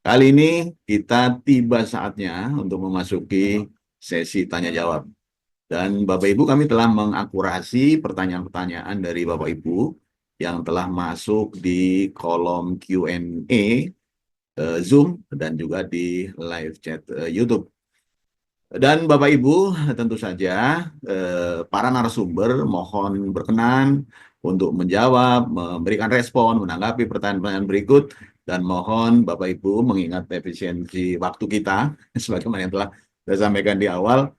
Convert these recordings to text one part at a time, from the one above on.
Kali ini kita tiba saatnya untuk memasuki sesi tanya jawab. Dan Bapak Ibu kami telah mengakurasi pertanyaan-pertanyaan dari Bapak Ibu yang telah masuk di kolom Q&A Zoom dan juga di live chat YouTube. Dan Bapak Ibu tentu saja para narasumber mohon berkenan untuk menjawab, memberikan respon, menanggapi pertanyaan-pertanyaan berikut, dan mohon Bapak Ibu mengingat efisiensi waktu kita, sebagaimana yang telah saya sampaikan di awal,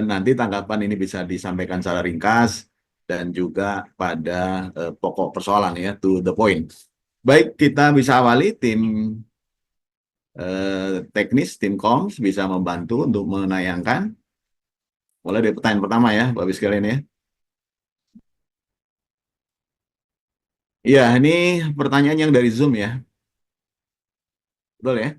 nanti tanggapan ini bisa disampaikan secara ringkas dan juga pada pokok persoalan ya, to the point. Baik, kita bisa awali tim teknis, tim Koms bisa membantu untuk menayangkan. Mulai dari pertanyaan pertama ya, Bapak sekalian ya. Iya, ini pertanyaan yang dari Zoom ya. Betul ya?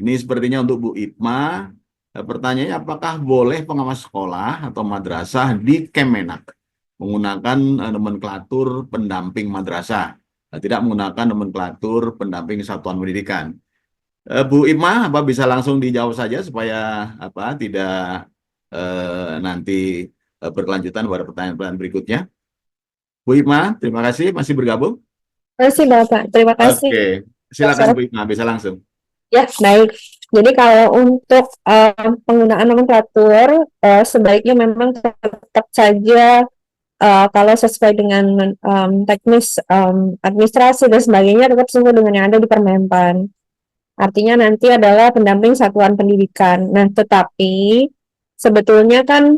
Ini sepertinya untuk Bu Ipma. Pertanyaannya, apakah boleh pengawas sekolah atau madrasah di Kemenak menggunakan nomenklatur pendamping madrasah, tidak menggunakan nomenklatur pendamping satuan pendidikan? Bu Ipma, apa bisa langsung dijawab saja supaya apa tidak nanti berkelanjutan pada pertanyaan-pertanyaan berikutnya? Bu Ipma, terima kasih masih bergabung. Terima kasih Bapak, terima kasih. Oke, silakan Bu Ipma, bisa langsung. Ya, baik. Jadi kalau untuk penggunaan nomenklatur, sebaiknya memang tetap saja kalau sesuai dengan teknis administrasi dan sebagainya tetap sesuai dengan yang ada di Permenpan. Artinya nanti adalah pendamping satuan pendidikan. Nah, tetapi sebetulnya kan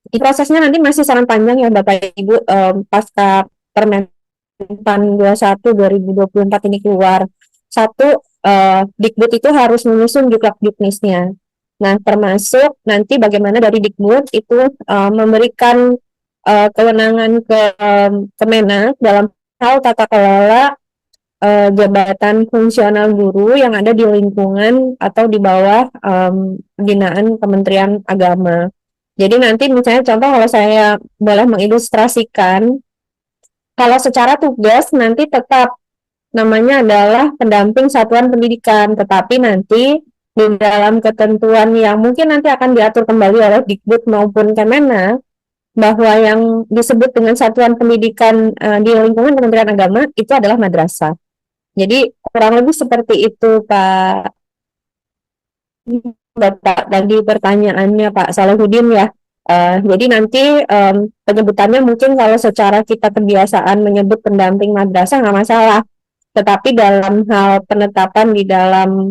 di prosesnya nanti masih sangat panjang ya Bapak Ibu, pasca Permenpan 21 2024 ini keluar. Satu, Dikbud itu harus menyusun juklak-juknisnya. Nah, termasuk nanti bagaimana dari Dikbud itu memberikan kewenangan ke Kemenak dalam hal tata kelola jabatan fungsional guru yang ada di lingkungan atau di bawah binaan Kementerian Agama. Jadi nanti misalnya contoh kalau saya boleh mengilustrasikan, kalau secara tugas nanti tetap namanya adalah pendamping satuan pendidikan, tetapi nanti di dalam ketentuan yang mungkin nanti akan diatur kembali oleh Dikbud maupun Kemenak, bahwa yang disebut dengan satuan pendidikan di lingkungan Kementerian Agama itu adalah madrasah. Jadi kurang lebih seperti itu Pak Bapak tadi pertanyaannya Pak Salahuddin ya. Jadi nanti penyebutannya mungkin kalau secara kita kebiasaan menyebut pendamping madrasah nggak masalah. Tetapi dalam hal penetapan di dalam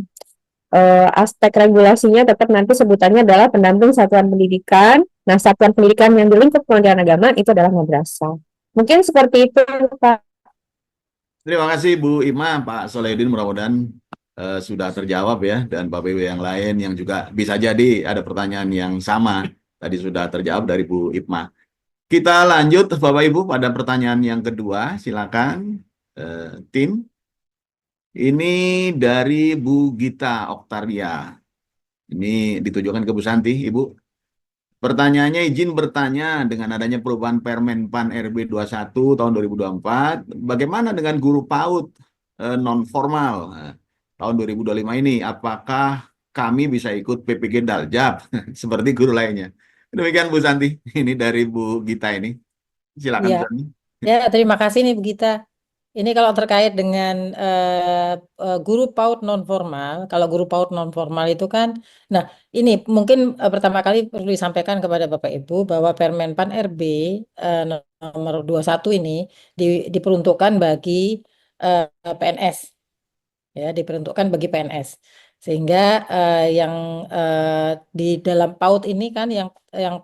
aspek regulasinya tetap nanti sebutannya adalah pendamping satuan pendidikan. Nah, satuan pendidikan yang di lingkup Kementerian Agama itu adalah madrasah. Mungkin seperti itu Pak. Terima kasih Bu Ima, Pak Solehdin, mudah-mudahan sudah terjawab ya, dan Bapak Ibu yang lain yang juga bisa jadi ada pertanyaan yang sama tadi sudah terjawab dari Bu Ipma. Kita lanjut Bapak Ibu pada pertanyaan yang kedua, silakan tim. Ini dari Bu Gita Oktaria. Ini ditujukan ke Bu Santi, Ibu. Pertanyaannya, izin bertanya, dengan adanya perubahan Permen PAN RB 21 tahun 2024, bagaimana dengan guru PAUD non formal tahun 2025 ini? Apakah kami bisa ikut PPG Daljab seperti guru lainnya? Demikian Bu Santi, ini dari Bu Gita ini. Silakan Ya, Bu Santi. ya terima kasih nih Bu Gita. Ini kalau terkait dengan guru PAUD non formal, kalau guru PAUD non formal itu kan, nah ini mungkin pertama kali perlu disampaikan kepada Bapak Ibu bahwa Permenpan RB nomor 21 ini diperuntukkan bagi PNS, ya diperuntukkan bagi PNS, sehingga yang di dalam PAUD ini kan yang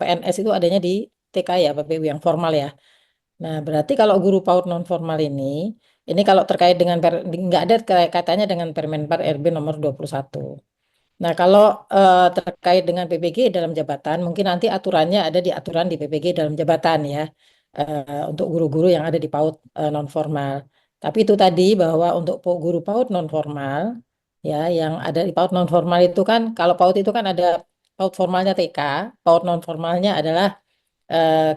PNS itu adanya di TK ya Bapak Ibu yang formal ya. Nah, berarti kalau guru PAUD non formal ini kalau terkait dengan nggak ada kaitannya dengan Permenpan RB nomor 21. Nah, kalau terkait dengan PPG dalam jabatan, mungkin nanti aturannya ada di aturan di PPG dalam jabatan ya, untuk guru-guru yang ada di PAUD non formal. Tapi itu tadi bahwa untuk guru PAUD non formal, ya, yang ada di PAUD non formal itu kan, kalau PAUD itu kan ada PAUD formalnya TK, PAUD non formalnya adalah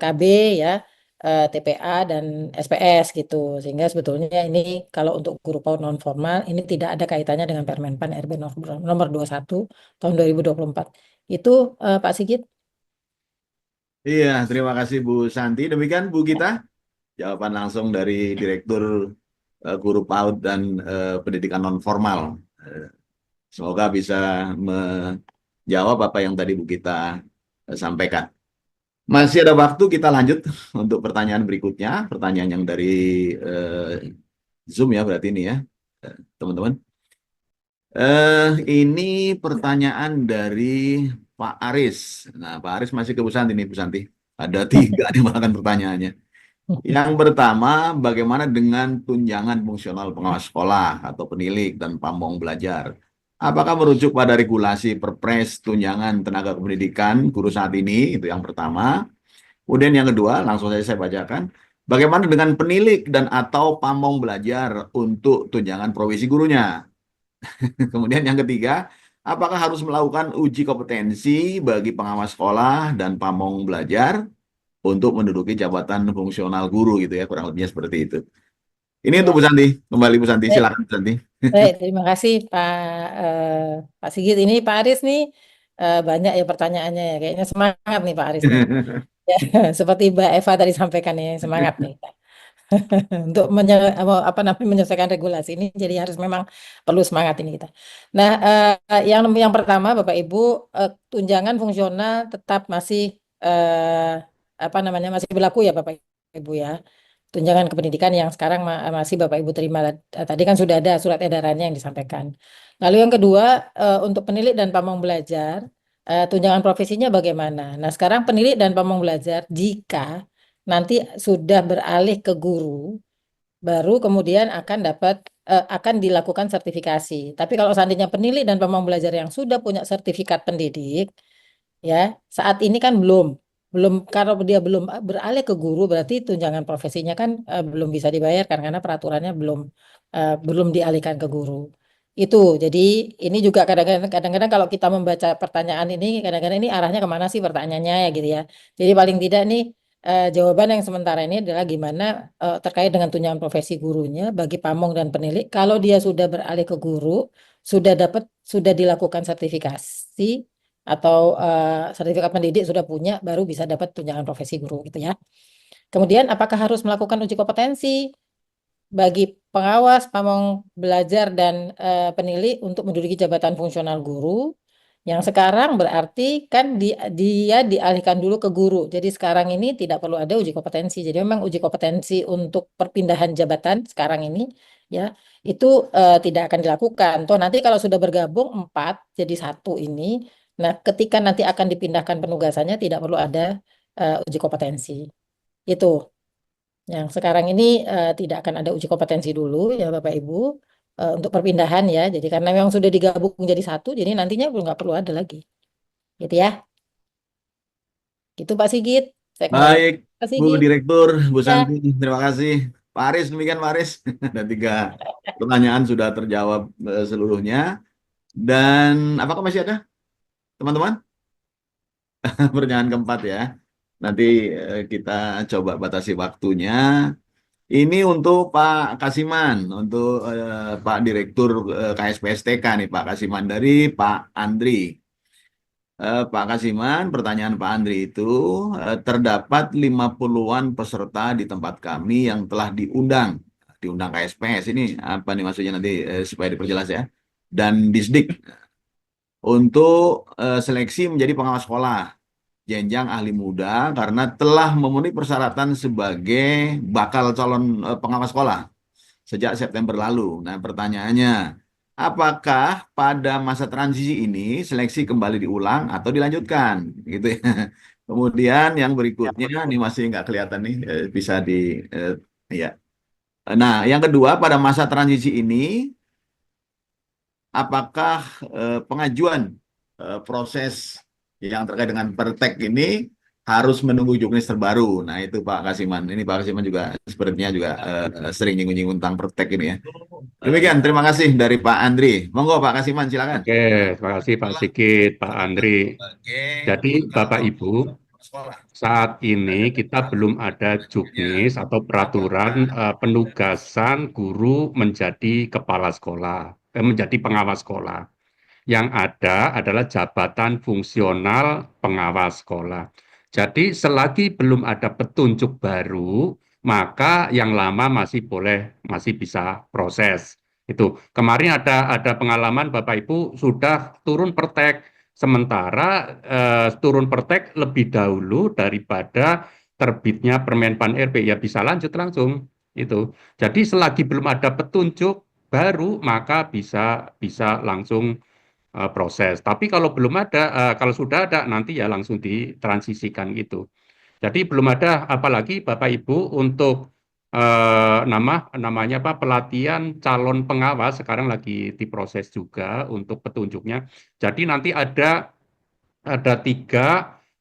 KB ya. TPA dan SPS gitu. Sehingga sebetulnya ini kalau untuk guru PAUD non formal ini tidak ada kaitannya dengan Permenpan RB nomor 21 tahun 2024. Itu Pak Sigit. Iya, terima kasih Bu Santi. Demikian Bu Gita, jawaban langsung dari Direktur Guru PAUD dan Pendidikan Non Formal. Semoga bisa menjawab apa yang tadi Bu Gita sampaikan. Masih ada waktu, kita lanjut untuk pertanyaan berikutnya. Pertanyaan yang dari Zoom ya, berarti ini ya, teman-teman. Ini pertanyaan dari Pak Aris. Nah, Pak Aris masih ke Bu Santi nih, Bu Santi. Ada 3 nih bahkan pertanyaannya. Yang pertama, bagaimana dengan tunjangan fungsional pengawas sekolah atau penilik dan pamong belajar? Apakah merujuk pada regulasi Perpres tunjangan tenaga kependidikan guru saat ini? Itu yang pertama. Kemudian yang kedua, langsung saja saya bacakan. Bagaimana dengan penilik dan atau pamong belajar untuk tunjangan provisi gurunya? Kemudian yang ketiga, apakah harus melakukan uji kompetensi bagi pengawas sekolah dan pamong belajar untuk menduduki jabatan fungsional guru gitu ya, kurang lebihnya seperti itu. Ini untuk Bu Santi, kembali Bu Santi, Baik, silakan Bu Santi. baik, terima kasih Pak Sigit. Ini Pak Aris nih banyak ya pertanyaannya ya. Kayaknya semangat nih Pak Aris nih. Ya, seperti Mbak Eva tadi sampaikan ya, semangat nih. Untuk menyelesaikan regulasi ini, jadi harus memang perlu semangat ini kita. Nah, yang pertama Bapak Ibu, tunjangan fungsional tetap masih masih berlaku ya Bapak Ibu ya. Tunjangan kependidikan yang sekarang masih Bapak Ibu terima. Tadi kan sudah ada surat edarannya yang disampaikan. Lalu yang kedua, untuk penilik dan pamong belajar, tunjangan profesinya bagaimana? Nah, sekarang penilik dan pamong belajar jika nanti sudah beralih ke guru, baru kemudian akan dilakukan sertifikasi. Tapi kalau seandainya penilik dan pamong belajar yang sudah punya sertifikat pendidik, ya saat ini kan belum kalau dia belum beralih ke guru, berarti tunjangan profesinya kan belum bisa dibayarkan karena peraturannya belum dialihkan ke guru. Itu jadi ini juga kadang-kadang kalau kita membaca pertanyaan ini, kadang-kadang ini arahnya kemana sih pertanyaannya ya gitu ya. Jadi paling tidak nih jawaban yang sementara ini adalah gimana terkait dengan tunjangan profesi gurunya bagi pamong dan penilik kalau dia sudah beralih ke guru, sudah dilakukan sertifikasi atau sertifikat pendidik sudah punya, baru bisa dapat tunjangan profesi guru gitu ya. Kemudian apakah harus melakukan uji kompetensi bagi pengawas, pamong belajar dan penilik untuk menduduki jabatan fungsional guru? Yang sekarang berarti kan dia dialihkan dulu ke guru. Jadi sekarang ini tidak perlu ada uji kompetensi. Jadi memang uji kompetensi untuk perpindahan jabatan sekarang ini ya itu tidak akan dilakukan. Toh nanti kalau sudah bergabung 4 jadi 1 ini, nah ketika nanti akan dipindahkan penugasannya tidak perlu ada uji kompetensi. Itu. Yang sekarang ini tidak akan ada uji kompetensi dulu ya Bapak Ibu untuk perpindahan ya. Jadi karena memang sudah digabung jadi 1, jadi nantinya nggak perlu ada lagi. Gitu ya. Gitu Pak Sigit. Saya kembali Baik, Pak Bu Sigit. Direktur, Bu Ya. Santi, terima kasih. Pak Aris, demikian Pak Aris. Ada 3 pertanyaan sudah terjawab seluruhnya. Dan apakah masih ada, teman-teman? Pertanyaan keempat ya. Nanti kita coba batasi waktunya. Ini untuk Pak Kasiman, untuk Pak Direktur KSPSTK nih, Pak Kasiman dari Pak Andri. Pak Kasiman, pertanyaan Pak Andri itu, terdapat 50-an peserta di tempat kami yang telah diundang KSPS. Ini apa nih maksudnya nanti supaya diperjelas ya. Dan Disdik untuk seleksi menjadi pengawas sekolah jenjang ahli muda karena telah memenuhi persyaratan sebagai bakal calon pengawas sekolah sejak September lalu. Nah, pertanyaannya, apakah pada masa transisi ini seleksi kembali diulang atau dilanjutkan? Gitu ya. Kemudian yang berikutnya, ini masih nggak kelihatan nih, bisa ya. Nah, yang kedua, pada masa transisi ini, apakah pengajuan proses yang terkait dengan Pertek ini harus menunggu juknis terbaru. Nah, itu Pak Kasiman. Ini Pak Kasiman juga sepertinya juga sering nyinggung-nyinggung tentang Pertek ini ya. Demikian, terima kasih dari Pak Andri. Monggo Pak Kasiman, silakan. Oke, terima kasih Pak Sigit, Pak Andri. Jadi Bapak Ibu, Saat ini kita belum ada juknis atau peraturan penugasan guru menjadi kepala sekolah, menjadi pengawas sekolah. Yang ada adalah jabatan fungsional pengawas sekolah. Jadi selagi belum ada petunjuk baru, maka yang lama masih bisa proses. Itu kemarin ada pengalaman Bapak Ibu sudah turun pertek, sementara turun pertek lebih dahulu daripada terbitnya Permenpan RB, ya bisa lanjut langsung itu. Jadi selagi belum ada petunjuk baru, maka bisa langsung proses. Tapi kalau belum ada, kalau sudah ada nanti ya langsung ditransisikan gitu. Jadi belum ada, apalagi Bapak Ibu untuk namanya apa, pelatihan calon pengawas sekarang lagi diproses juga untuk petunjuknya. Jadi nanti ada 3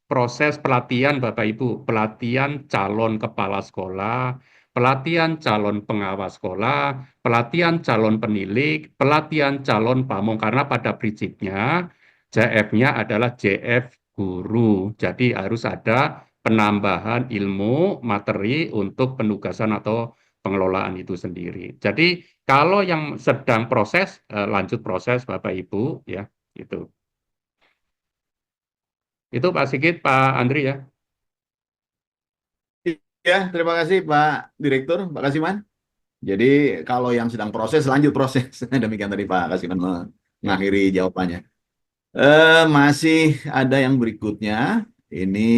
proses pelatihan Bapak Ibu, pelatihan calon kepala sekolah, pelatihan calon pengawas sekolah, pelatihan calon penilik, pelatihan calon pamong, karena pada prinsipnya JF-nya adalah JF guru. Jadi harus ada penambahan ilmu materi untuk penugasan atau pengelolaan itu sendiri. Jadi kalau yang sedang proses, lanjut proses Bapak Ibu ya, itu. Itu Pak Sigit, Pak Andri ya. Ya, terima kasih Pak Direktur, Pak Kasiman. Jadi kalau yang sedang proses, lanjut proses. Demikian tadi Pak Kasiman mengakhiri jawabannya. Masih ada yang berikutnya. Ini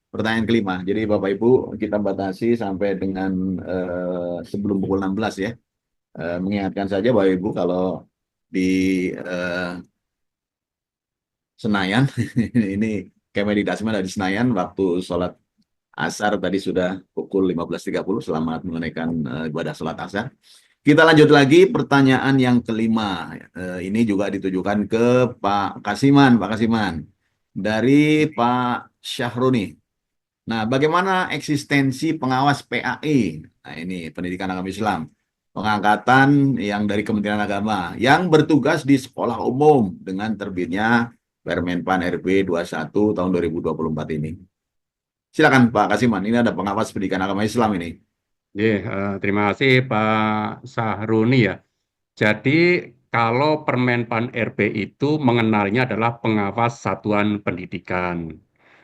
pertanyaan kelima. Jadi Bapak Ibu kita batasi sampai dengan sebelum pukul 16 ya. Mengingatkan saja Bapak Ibu kalau di Senayan, ini Kemendikbud ada di Senayan, waktu sholat Asar tadi sudah pukul 15.30. Selamat menunaikan ibadah sholat Asar. Kita lanjut lagi pertanyaan yang kelima. Ini juga ditujukan ke Pak Kasiman. Pak Kasiman. Dari Pak Syahroni. Nah, bagaimana eksistensi pengawas PAI? Nah, ini Pendidikan Agama Islam. Pengangkatan yang dari Kementerian Agama yang bertugas di sekolah umum dengan terbitnya Permenpan RB 21 tahun 2024 ini. Silakan Pak Kasiman, ini ada pengawas pendidikan agama Islam ini. Terima kasih Pak Sahruni ya. Jadi kalau Permenpan RB itu mengenalnya adalah pengawas satuan pendidikan.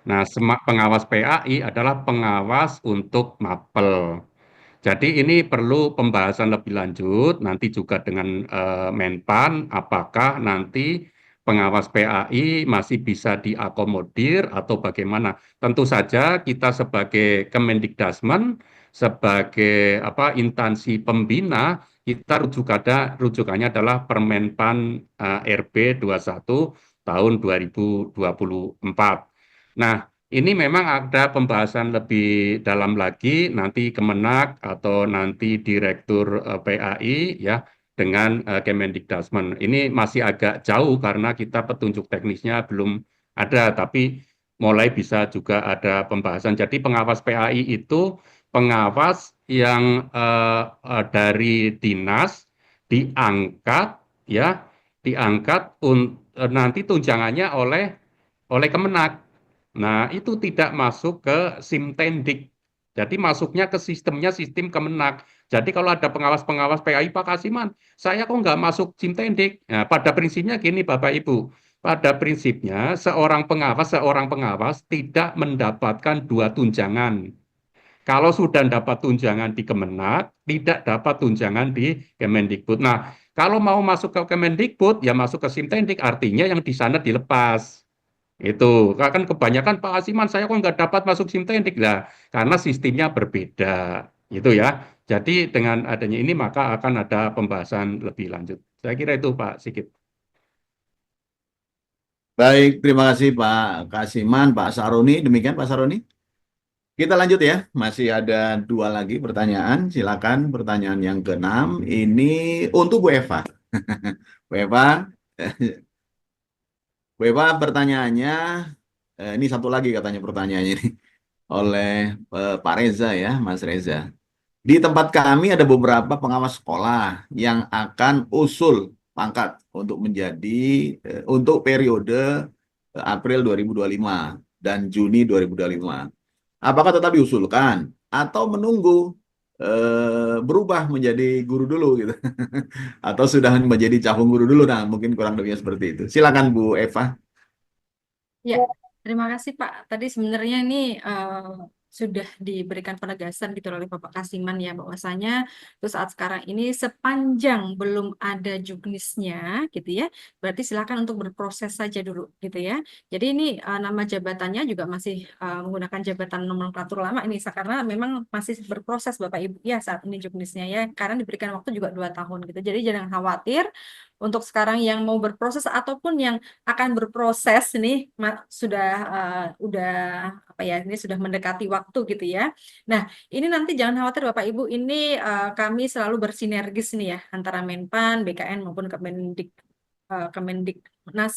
Nah, pengawas PAI adalah pengawas untuk mapel. Jadi ini perlu pembahasan lebih lanjut, nanti juga dengan Menpan, apakah nanti pengawas PAI masih bisa diakomodir atau bagaimana. Tentu saja kita sebagai Kemendikdasmen, sebagai instansi pembina, kita rujukannya adalah Permenpan RB 21 tahun 2024. Nah, ini memang ada pembahasan lebih dalam lagi nanti Kemenak atau nanti Direktur PAI ya dengan Kemendikdasmen. Ini masih agak jauh karena kita petunjuk teknisnya belum ada, tapi mulai bisa juga ada pembahasan. Jadi pengawas PAI itu pengawas yang dari dinas diangkat ya, nanti tunjangannya oleh Kemenak. Nah, itu tidak masuk ke Simtendik. Jadi masuknya ke sistemnya sistem Kemenak. Jadi kalau ada pengawas-pengawas PAI Pak Kasiman, saya kok nggak masuk Simtendik? Nah, pada prinsipnya gini Bapak Ibu, pada prinsipnya seorang pengawas tidak mendapatkan 2 tunjangan. Kalau sudah dapat tunjangan di Kemenak, tidak dapat tunjangan di Kemendikbud. Nah, kalau mau masuk ke Kemendikbud, ya masuk ke Simtendik, artinya yang di sana dilepas. Itu kan kebanyakan Pak Asiman saya kok nggak dapat masuk Simtendik lah karena sistemnya berbeda gitu ya. Jadi dengan adanya ini maka akan ada pembahasan lebih lanjut. Saya kira itu Pak Sigit. Baik, terima kasih Pak Kasiman, Pak Saroni. Demikian Pak Saroni. Kita lanjut ya, masih ada 2 lagi pertanyaan. Silakan pertanyaan yang ke-6. Ini untuk Bu Eva. Bu Eva, Bu Eva pertanyaannya, ini satu lagi katanya pertanyaannya ini oleh Pak Reza ya, Mas Reza. Di tempat kami ada beberapa pengawas sekolah yang akan usul pangkat untuk menjadi untuk periode April 2025. dan Juni 2025. Apakah tetap diusulkan atau menunggu berubah menjadi guru dulu gitu atau sudah menjadi capung guru dulu? Nah, mungkin kurang lebihnya seperti itu. Silakan Bu Eva. Ya, terima kasih Pak. Tadi sebenarnya ini sudah diberikan penegasan gitu oleh Bapak Kasiman ya bahwasanya terus saat sekarang ini sepanjang belum ada juknisnya gitu ya, berarti silakan untuk berproses saja dulu gitu ya. Jadi ini nama jabatannya juga masih menggunakan jabatan nomenklatur lama ini karena memang masih berproses Bapak Ibu ya saat ini juknisnya ya, karena diberikan waktu juga 2 tahun gitu. Jadi jangan khawatir untuk sekarang yang mau berproses ataupun yang akan berproses ini sudah udah apa ya ini sudah mendekati waktu gitu ya. Nah, ini nanti jangan khawatir Bapak Ibu, ini kami selalu bersinergis nih ya antara Menpan, BKN maupun Kemendiknas,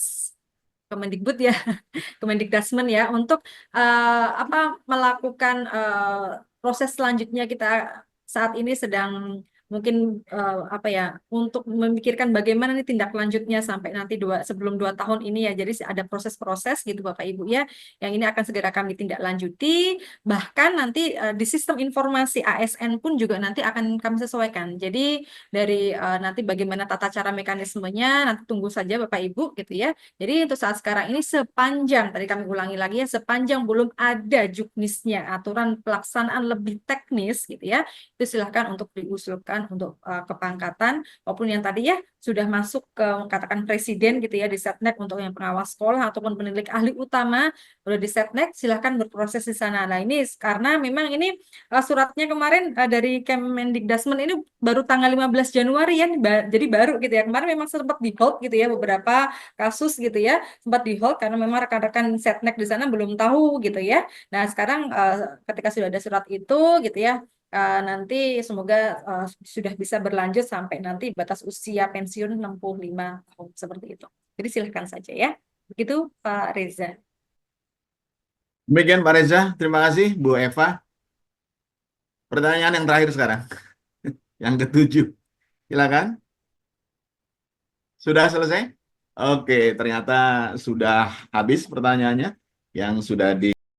Kemendikbud ya, Kemendikdasmen ya untuk melakukan proses selanjutnya. Kita saat ini sedang mungkin untuk memikirkan bagaimana nih tindak lanjutnya sampai nanti sebelum 2 tahun ini ya. Jadi ada proses-proses gitu Bapak Ibu ya, yang ini akan segera kami tindak lanjuti. Bahkan nanti di sistem informasi ASN pun juga nanti akan kami sesuaikan. Jadi dari nanti bagaimana tata cara mekanismenya nanti tunggu saja Bapak Ibu gitu ya. Jadi untuk saat sekarang ini sepanjang, tadi kami ulangi lagi ya, sepanjang belum ada juknisnya, aturan pelaksanaan lebih teknis gitu ya, itu silahkan untuk diusulkan untuk kepangkatan, maupun yang tadi ya sudah masuk ke katakan presiden gitu ya di Setnek untuk yang pengawas sekolah ataupun penilik ahli utama, udah di Setnek silahkan berproses di sana. Nah ini karena memang ini suratnya kemarin dari Kemendikdasmen ini baru tanggal 15 Januari ya, jadi baru gitu ya. Kemarin memang sempat di hold gitu ya beberapa kasus gitu ya, sempat di hold karena memang rekan-rekan Setnek di sana belum tahu gitu ya. Nah sekarang ketika sudah ada surat itu gitu ya, nanti semoga sudah bisa berlanjut sampai nanti batas usia pensiun 65 tahun seperti itu. Jadi silahkan saja ya. Begitu Pak Reza. Demikian Pak Reza, terima kasih Bu Eva. Pertanyaan yang terakhir sekarang, yang ketujuh. Silakan. Sudah selesai? Oke, ternyata sudah habis pertanyaannya yang sudah di